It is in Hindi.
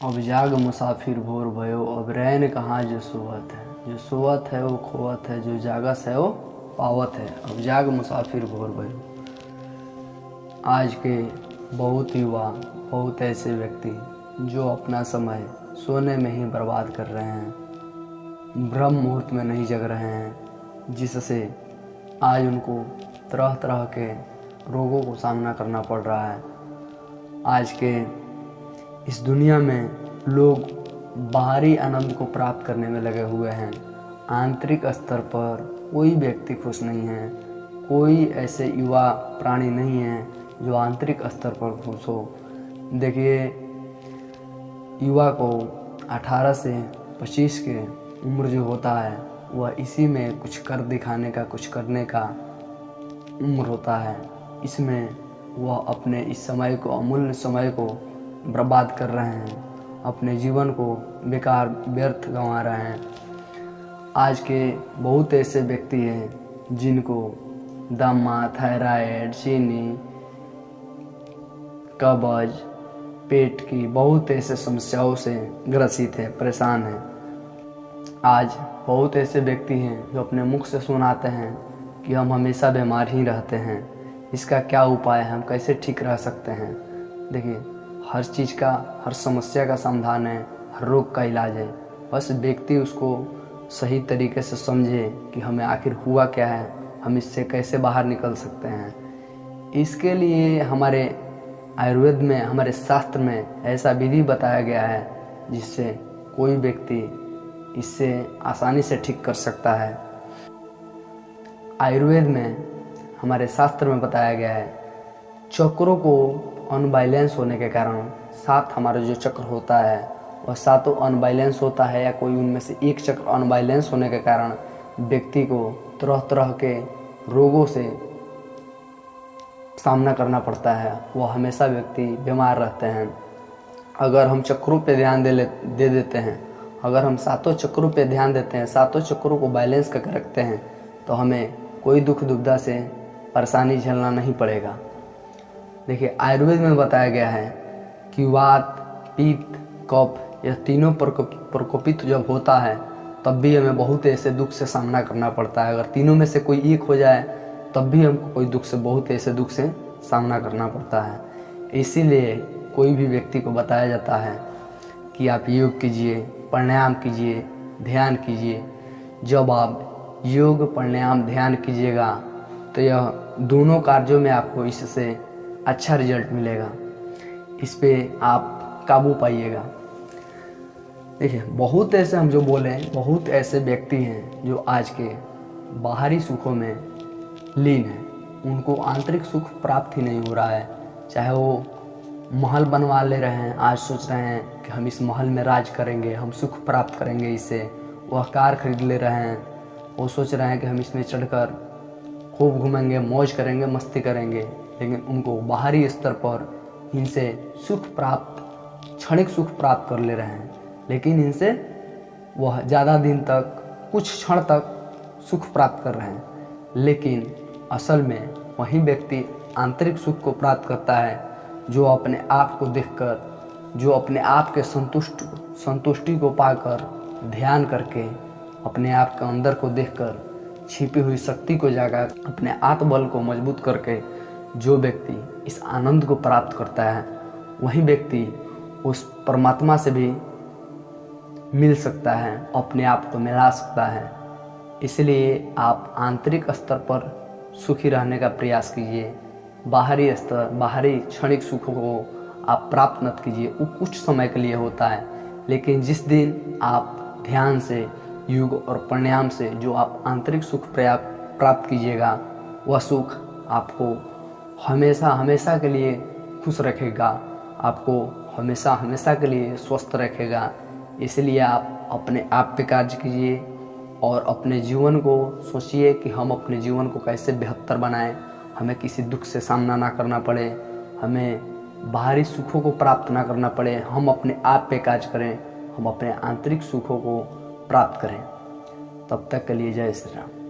अब जाग मुसाफिर भोर भयो, अब रैन कहाँ जो सोवत है। जो सोवत है वो खोवत है, जो जागस है वो पावत है। अब जाग मुसाफिर भोर भयो। आज के बहुत युवा, बहुत ऐसे व्यक्ति जो अपना समय सोने में ही बर्बाद कर रहे हैं, ब्रह्म मुहूर्त में नहीं जग रहे हैं, जिससे आज उनको तरह तरह के रोगों को सामना करना पड़ रहा है। आज के इस दुनिया में लोग बाहरी आनंद को प्राप्त करने में लगे हुए हैं, आंतरिक स्तर पर कोई व्यक्ति खुश नहीं है। कोई ऐसे युवा प्राणी नहीं है जो आंतरिक स्तर पर खुश हो। देखिए, युवा को 18 से 25 के उम्र जो होता है वह इसी में कुछ कर दिखाने का, कुछ करने का उम्र होता है। इसमें वह अपने इस समय को, अमूल्य समय को बर्बाद कर रहे हैं, अपने जीवन को बेकार व्यर्थ गंवा रहे हैं। आज के बहुत ऐसे व्यक्ति हैं जिनको दमा, थायराइड, चीनी, कब्ज, पेट की बहुत ऐसे समस्याओं से ग्रसित है, परेशान हैं। आज बहुत ऐसे व्यक्ति हैं जो अपने मुख से सुनाते हैं कि हम हमेशा बीमार ही रहते हैं, इसका क्या उपाय है, हम कैसे ठीक रह सकते हैं। देखिए, हर चीज़ का, हर समस्या का समाधान है, हर रोग का इलाज है। बस व्यक्ति उसको सही तरीके से समझे कि हमें आखिर हुआ क्या है, हम इससे कैसे बाहर निकल सकते हैं। इसके लिए हमारे आयुर्वेद में, हमारे शास्त्र में ऐसा विधि बताया गया है जिससे कोई व्यक्ति इससे आसानी से ठीक कर सकता है। आयुर्वेद में, हमारे शास्त्र में बताया गया है, चक्रों को अनबैलेंस होने के कारण, 7 हमारा जो चक्र होता है वह 7 अनबैलेंस होता है, या कोई उनमें से एक चक्र अनबैलेंस होने के कारण व्यक्ति को तरह तरह के रोगों से सामना करना पड़ता है। वह हमेशा व्यक्ति बीमार रहते हैं। अगर हम चक्रों पे ध्यान दे देते हैं, अगर हम 7 चक्रों पे ध्यान देते हैं, 7 चक्रों को बैलेंस करके रखते हैं, तो हमें कोई दुख दुविधा से परेशानी झेलना नहीं पड़ेगा। देखिए, आयुर्वेद में बताया गया है कि वात, पित्त, कफ, यह तीनों प्रकोपित जब होता है तब भी हमें बहुत ऐसे दुख से सामना करना पड़ता है। अगर तीनों में से कोई एक हो जाए तब भी हमको कोई दुख से, बहुत ऐसे दुख से सामना करना पड़ता है। इसीलिए कोई भी व्यक्ति को बताया जाता है कि आप योग कीजिए, प्राणायाम कीजिए, ध्यान कीजिए। जब आप योग, प्राणायाम, ध्यान कीजिएगा तो यह दोनों कार्यों में आपको इससे अच्छा रिजल्ट मिलेगा। इस पे आप काबू पाइएगा। देखिए, बहुत ऐसे, हम जो बोले, बहुत ऐसे व्यक्ति हैं जो आज के बाहरी सुखों में लीन हैं, उनको आंतरिक सुख प्राप्त ही नहीं हो रहा है। चाहे वो महल बनवा ले रहे हैं, आज सोच रहे हैं कि हम इस महल में राज करेंगे, हम सुख प्राप्त करेंगे इससे। वह कार खरीद ले रहे हैं, वो सोच रहे हैं कि हम इसमें चढ़कर खूब घूमेंगे, मौज करेंगे, मस्ती करेंगे, लेकिन उनको बाहरी स्तर पर इनसे सुख प्राप्त, क्षणिक सुख प्राप्त कर ले रहे हैं, लेकिन इनसे वह ज़्यादा दिन तक, कुछ क्षण तक सुख प्राप्त कर रहे हैं। लेकिन असल में वही व्यक्ति आंतरिक सुख को प्राप्त करता है जो अपने आप को देखकर, जो अपने आप के संतुष्टि को पाकर, ध्यान करके, अपने आप के अंदर को देखकर, छिपी हुई शक्ति को जाकर, अपने आत्मबल को मजबूत करके जो व्यक्ति इस आनंद को प्राप्त करता है, वही व्यक्ति उस परमात्मा से भी मिल सकता है, अपने आप को मिला सकता है। इसलिए आप आंतरिक स्तर पर सुखी रहने का प्रयास कीजिए। बाहरी स्तर, बाहरी क्षणिक सुखों को आप प्राप्त मत कीजिए। वो कुछ समय के लिए होता है, लेकिन जिस दिन आप ध्यान से, योग और प्राणायाम से जो आप आंतरिक सुख प्राप्त कीजिएगा, वह सुख आपको हमेशा हमेशा के लिए खुश रखेगा, आपको हमेशा हमेशा के लिए स्वस्थ रखेगा। इसलिए आप अपने आप पे कार्य कीजिए और अपने जीवन को सोचिए कि हम अपने जीवन को कैसे बेहतर बनाएं, हमें किसी दुख से सामना ना करना पड़े, हमें बाहरी सुखों को प्राप्त ना करना पड़े, हम अपने आप पे कार्य करें, हम अपने आंतरिक सुखों को प्राप्त करें। तब तक के लिए जय श्री राम।